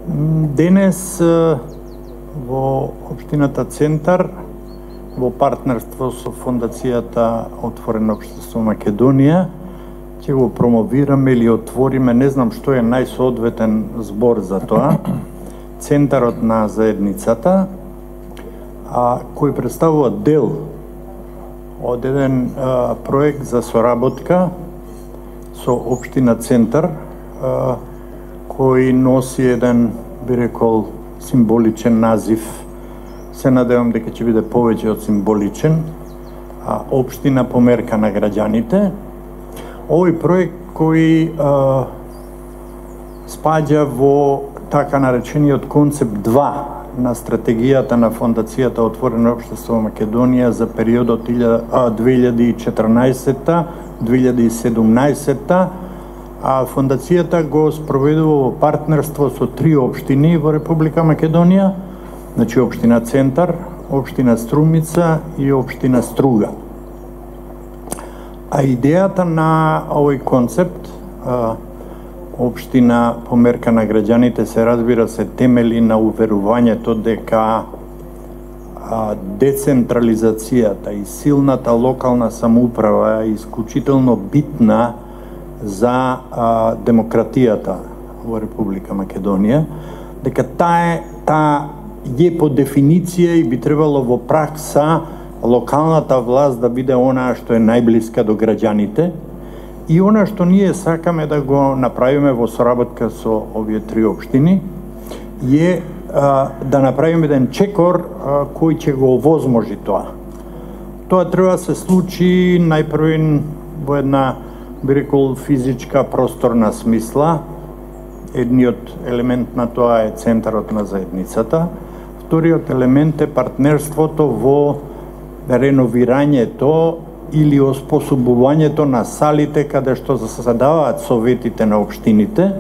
Денес во општината Центар, во партнерство со Фондацијата Отворено општество Македонија, ќе го промовираме или отвориме, не знам што е најсоодветен збор за тоа, Центарот на заедницата, кој представува дел од еден проект за соработка со општина Центар, кој носи еден, би рекол, символичен назив. Се надевам дека ќе биде повеќе од символичен, општина померка на граѓаните. Овој проект кој спаѓа во така наречениот концепт 2 на стратегијата на Фондацијата Отворено општество Македонија за периодот 2014-2017. Фондацијата го спроведува во партнерство со 3 општини во Република Македонија, значи општина Центар, општина Струмица и општина Струга. Идејата на овој концепт, општина померка на граѓаните, се разбира се темели на уверувањето дека децентрализацијата и силната локална самоуправа е исклучително битна за демократијата во Република Македонија, дека таа е по дефиниција и би требало во пракса локалната власт да биде она што е најблиска до граѓаните и она што ние сакаме да го направиме во соработка со овие 3 општини е да направиме еден чекор кој ќе го овозможи тоа. Тоа треба да се случи најпрво во една, би рекол, физичка просторна смисла. Едниот елемент на тоа е Центарот на заедницата. Вториот елемент е партнерството во реновирањето или оспособувањето на салите каде што заседаваат советите на општините,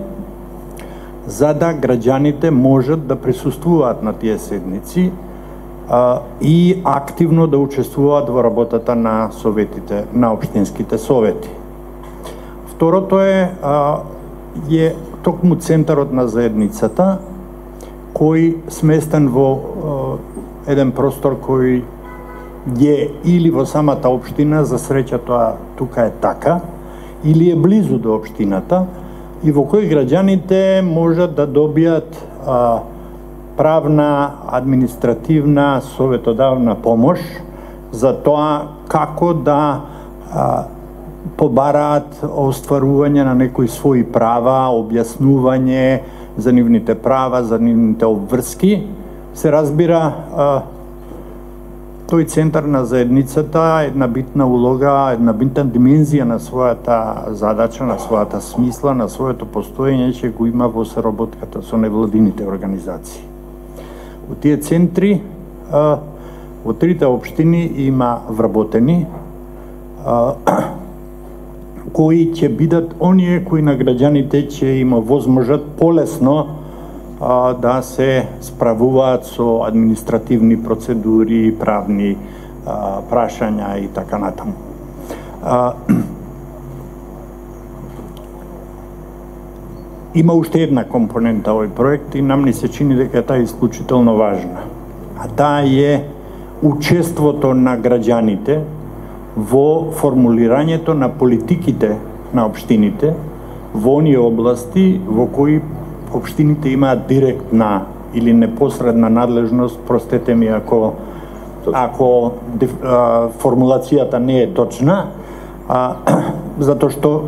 за да граѓаните можат да присуствуваат на тие седници и активно да учествуваат во работата на советите, на општинските совети. Второто е токму Центарот на заедницата, кој сместен во еден простор кој е или во самата општина, за среќа тоа тука е така, или е близу до општината, и во кој граѓаните можат да добијат правна, административна, советодавна помош за тоа како да побараат остварување на некои своји права, објаснување за нивните права, за нивните обврски. Се разбира, тој Центар на заедницата една битна улога, една битна димензија на својата задача, на својата смисла, на своето постоење ќе го има во соработката со невладините организации. Во тие центри, во 3 општини има вработени, кои ќе бидат оние кои на граѓаните ќе има возможат полесно да се справуваат со административни процедури, правни прашања и така натаму. Има уште една компонента овој проект и нам ни се чини дека таа е исклучително важна. Таа е учеството на граѓаните во формулирањето на политиките на општините во оние области во кои општините имаат директна или непосредна надлежност, простете ми ако формулацијата не е точна, затоа што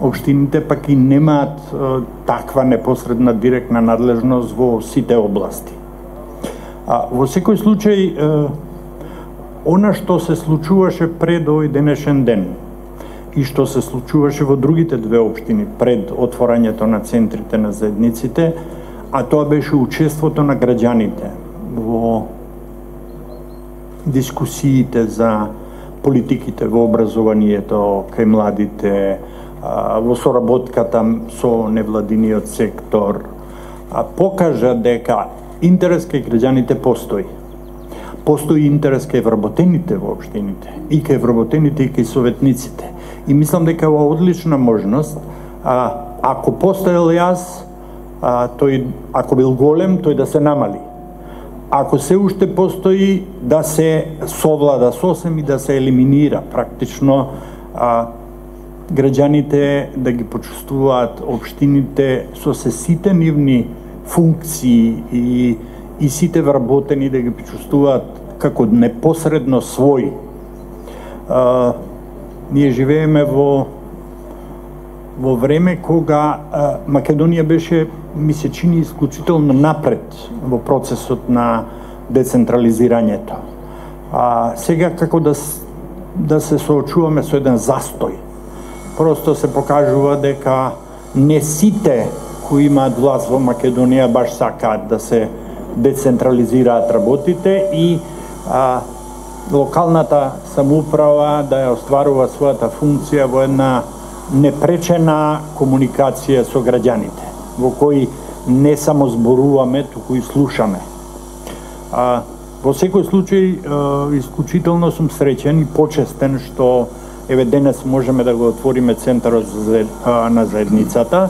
општините пак и немаат таква непосредна директна надлежност во сите области. Во секој случај, она што се случуваше пред овој денешен ден и што се случуваше во другите 2 општини пред отворањето на центрите на заедниците, а тоа беше учеството на граѓаните во дискусиите за политиките во образованието кај младите, во соработката со невладиниот сектор, покажа дека интерес кај граѓаните постои. Постои интерес кај вработените во општините, и кај вработените и кај советниците. И мислам дека ова одлична можност, ако постоел јас, тој, ако бил голем, тој да се намали. Ако се уште постои, да се совлада сосем и да се елиминира практично граѓаните да ги почувствуваат општините со сите нивни функции и сите вработени да ги почувствуваат како непосредно своји. Ние живееме во време кога Македонија беше, ми се чини, исклучително напред во процесот на децентрализирањето. Сега како да се соочуваме со еден застој. Просто се покажува дека не сите кои имаат власт во Македонија баш сакаат да се децентрализираат работите и локалната самоуправа да ја остварува својата функција во една непречена комуникација со граѓаните, во кои не само зборуваме, туку и слушаме. Во секој случај, исклучително сум среќен и почестен што еве денес можеме да го отвориме центарот на заедницата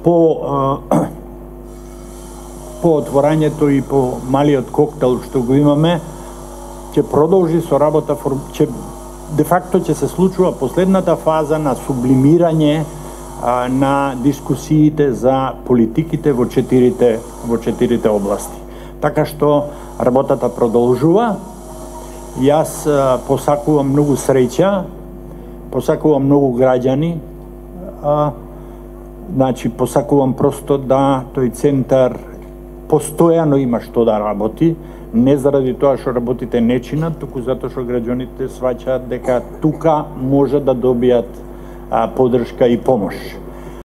по отворањето и по малиот коктел што го имаме, ќе продолжи со работа, де факто ќе се случува последната фаза на сублимирање на дискусиите за политиките во четирите области. Така што работата продолжува. Јас посакувам многу среќа, посакувам многу граѓани, значи посакувам просто да тој центар постојано има што да работи, не заради тоа што работите не чинат, туку затоа што граѓаните сваќаат дека тука може да добијат поддршка и помош.